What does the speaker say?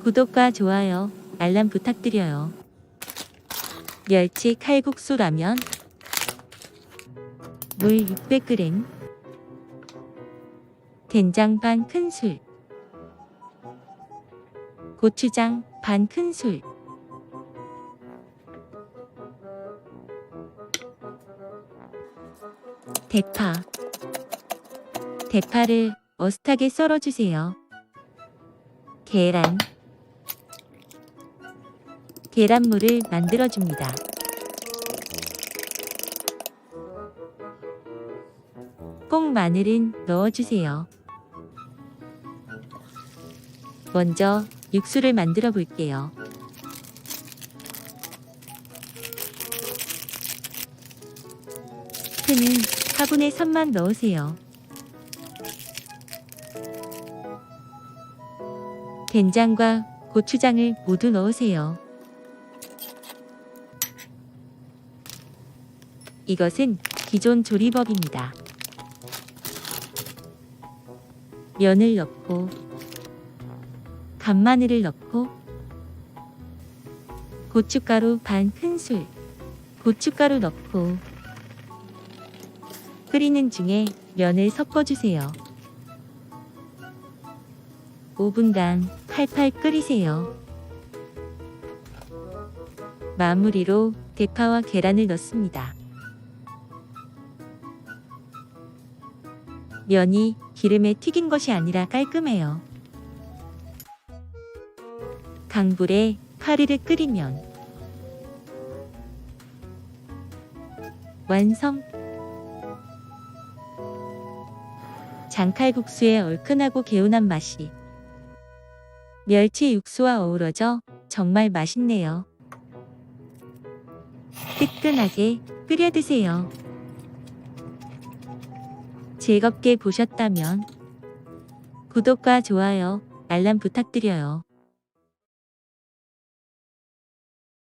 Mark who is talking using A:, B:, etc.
A: 구독과 좋아요, 알람 부탁드려요. 멸치 칼국수 라면, 물 600g, 된장 반 큰술, 고추장 반 큰술, 대파를 어슷하게 썰어주세요. 계란물을 만들어줍니다. 꼭 마늘은 넣어주세요. 먼저 육수를 만들어 볼게요. 스프는 4분의 3만 넣으세요. 된장과 고추장을 모두 넣으세요. 이것은 기존 조리법입니다. 면을 넣고 간마늘을 넣고 고춧가루 반 큰술, 고춧가루 넣고 끓이는 중에 면을 섞어주세요. 5분간 팔팔 끓이세요. 마무리로 대파와 계란을 넣습니다. 면이 기름에 튀긴 것이 아니라 깔끔해요. 강불에 파리를 끓이면 완성! 장칼국수의 얼큰하고 개운한 맛이 멸치 육수와 어우러져 정말 맛있네요. 뜨끈하게 끓여 드세요. 즐겁게 보셨다면 구독과 좋아요, 알람 부탁드려요.